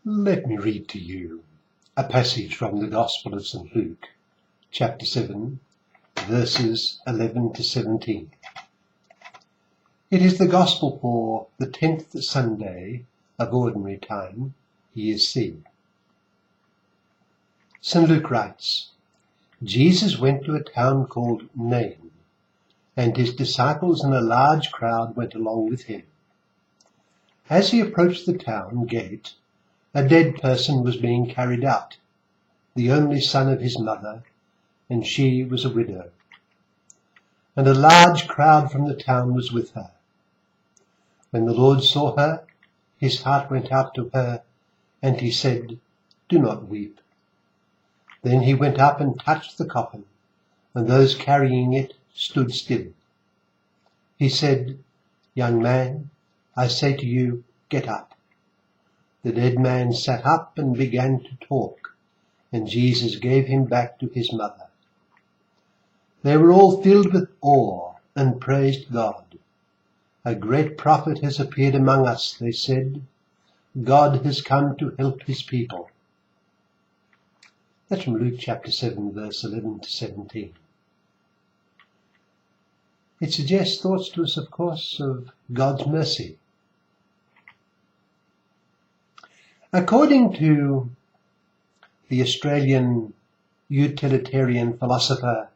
Let me read to you a passage from the Gospel of St. Luke, chapter 7, verses 11 to 17. It is the Gospel for the 10th Sunday of Ordinary Time, Year C. St. Luke writes, Jesus went to a town called Nain, and his disciples and a large crowd went along with him. As he approached the town gate, a dead person was being carried out, the only son of his mother, and she was a widow. And a large crowd from the town was with her. When the Lord saw her, his heart went out to her, and he said, "Do not weep." Then he went up and touched the coffin, and those carrying it stood still. He said, "Young man, I say to you, get up." The dead man sat up and began to talk, and Jesus gave him back to his mother. They were all filled with awe and praised God. "A great prophet has appeared among us," they said. "God has come to help his people." That's from Luke chapter 7, verse 11 to 17. It suggests thoughts to us, of course, of God's mercy. According to the Australian utilitarian philosopher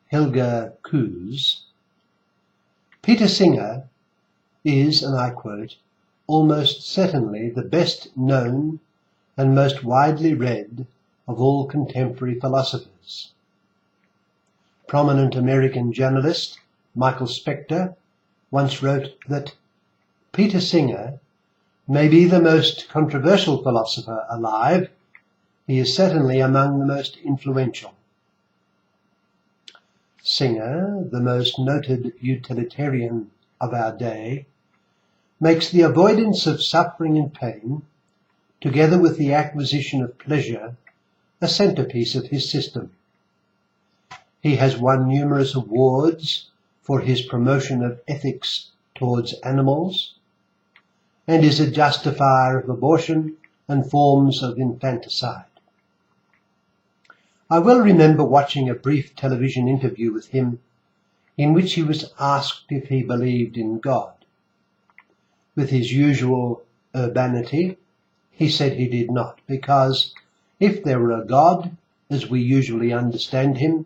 Helga Coos, Peter Singer is, and I quote, "almost certainly the best known and most widely read of all contemporary philosophers." Prominent American journalist Michael Spector once wrote that Peter Singer may be the most controversial philosopher alive. He is certainly among the most influential. Singer, the most noted utilitarian of our day, makes the avoidance of suffering and pain, together with the acquisition of pleasure, a centerpiece of his system. He has won numerous awards for his promotion of ethics towards animals, and is a justifier of abortion and forms of infanticide. I well remember watching a brief television interview with him in which he was asked if he believed in God. With his usual urbanity, he said he did not, because if there were a God, as we usually understand him,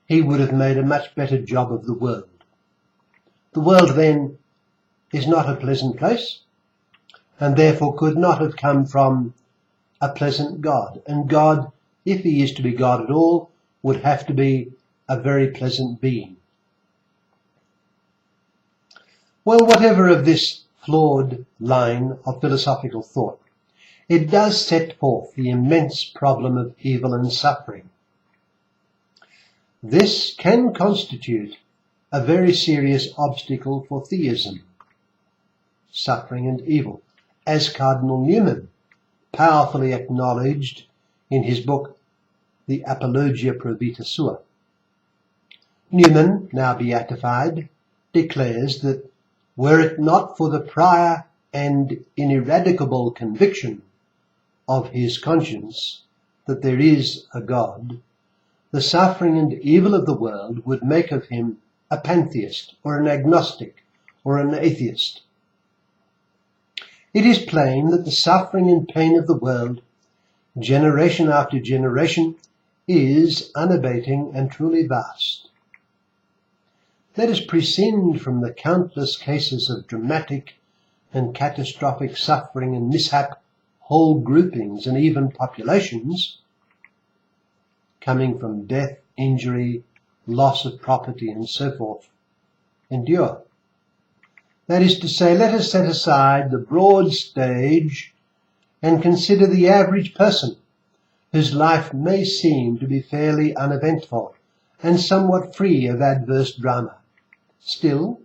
he would have made a much better job of the world. The world, then, is not a pleasant place, and therefore could not have come from a pleasant God. And God, if he is to be God at all, would have to be a very pleasant being. Well, whatever of this flawed line of philosophical thought, it does set forth the immense problem of evil and suffering. This can constitute a very serious obstacle for theism, suffering and evil, as Cardinal Newman powerfully acknowledged in his book, The Apologia Pro Vita Sua. Newman, now beatified, declares that were it not for the prior and ineradicable conviction of his conscience that there is a God, the suffering and evil of the world would make of him a pantheist or an agnostic or an atheist. It is plain that the suffering and pain of the world, generation after generation, is unabating and truly vast. Let us prescind from the countless cases of dramatic and catastrophic suffering and mishap, whole groupings and even populations, coming from death, injury, loss of property and so forth, endure. That is to say, let us set aside the broad stage and consider the average person whose life may seem to be fairly uneventful and somewhat free of adverse drama. Still,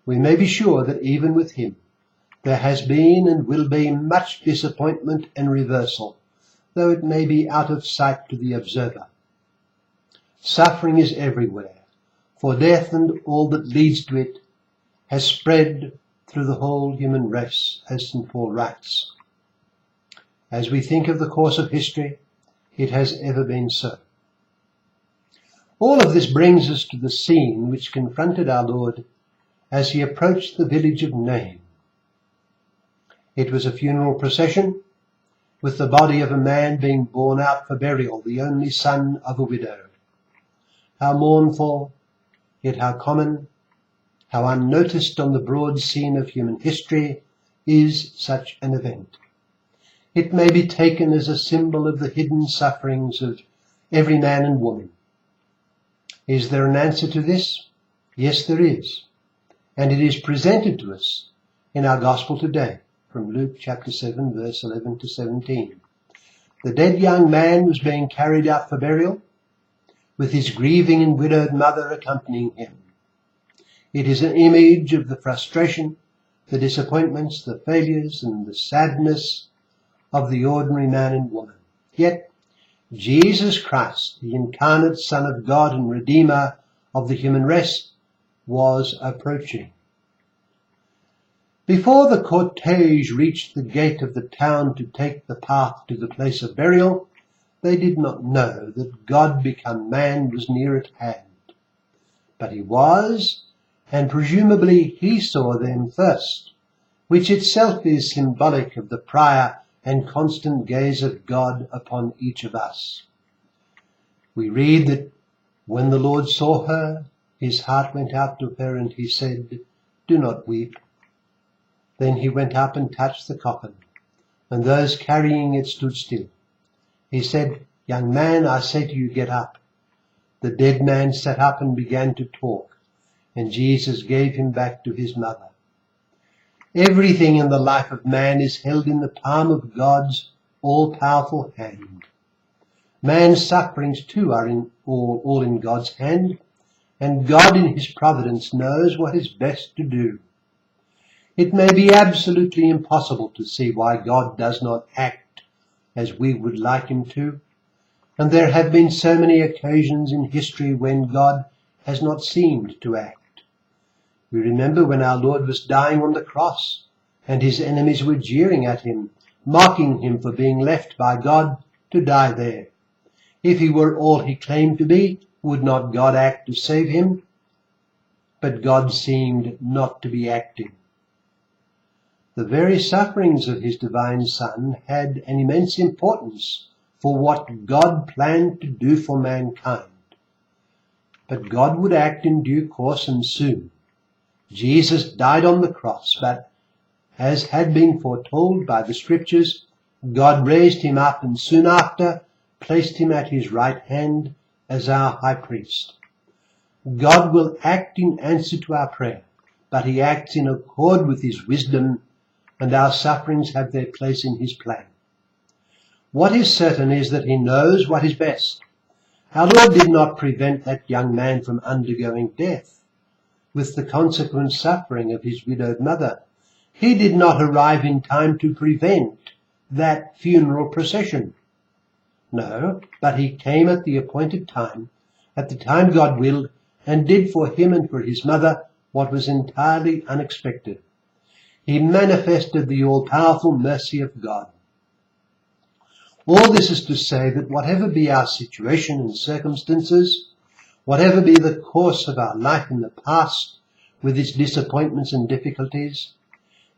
we may be sure that even with him there has been and will be much disappointment and reversal, though it may be out of sight to the observer. Suffering is everywhere, for death and all that leads to it has spread through the whole human race, as St. Paul writes. As we think of the course of history, it has ever been so. All of this brings us to the scene which confronted our Lord as he approached the village of Nain. It was a funeral procession, with the body of a man being borne out for burial, the only son of a widow. How mournful, yet how common, how unnoticed on the broad scene of human history is such an event. It may be taken as a symbol of the hidden sufferings of every man and woman. Is there an answer to this? Yes, there is. And it is presented to us in our gospel today, from Luke chapter 7, verse 11 to 17. The dead young man was being carried out for burial, with his grieving and widowed mother accompanying him. It is an image of the frustration, the disappointments, the failures, and the sadness of the ordinary man and woman. Yet, Jesus Christ, the incarnate Son of God and Redeemer of the human race, was approaching. Before the cortege reached the gate of the town to take the path to the place of burial, they did not know that God become man was near at hand. But he was, and presumably he saw them first, which itself is symbolic of the prior and constant gaze of God upon each of us. We read that when the Lord saw her, his heart went out to her, and he said, "Do not weep." Then he went up and touched the coffin, and those carrying it stood still. He said, "Young man, I say to you, get up." The dead man sat up and began to talk, and Jesus gave him back to his mother. Everything in the life of man is held in the palm of God's all-powerful hand. Man's sufferings too are all in God's hand, and God in his providence knows what is best to do. It may be absolutely impossible to see why God does not act as we would like him to, and there have been so many occasions in history when God has not seemed to act. We remember when our Lord was dying on the cross, and his enemies were jeering at him, mocking him for being left by God to die there. If he were all he claimed to be, would not God act to save him? But God seemed not to be acting. The very sufferings of his divine Son had an immense importance for what God planned to do for mankind. But God would act in due course and soon. Jesus died on the cross, but as had been foretold by the Scriptures, God raised him up and soon after placed him at his right hand as our high priest. God will act in answer to our prayer, but he acts in accord with his wisdom, and our sufferings have their place in his plan. What is certain is that he knows what is best. Our Lord did not prevent that young man from undergoing death, with the consequent suffering of his widowed mother. He did not arrive in time to prevent that funeral procession. No, but he came at the appointed time, at the time God willed, and did for him and for his mother what was entirely unexpected. He manifested the all-powerful mercy of God. All this is to say that whatever be our situation and circumstances, whatever be the course of our life in the past, with its disappointments and difficulties,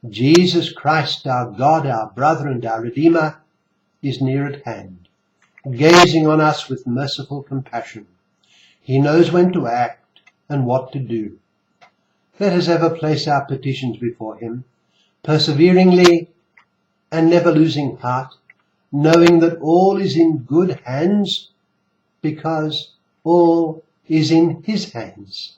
Jesus Christ, our God, our brother and our Redeemer, is near at hand, gazing on us with merciful compassion. He knows when to act and what to do. Let us ever place our petitions before him, perseveringly and never losing heart, knowing that all is in good hands, because all is in his hands.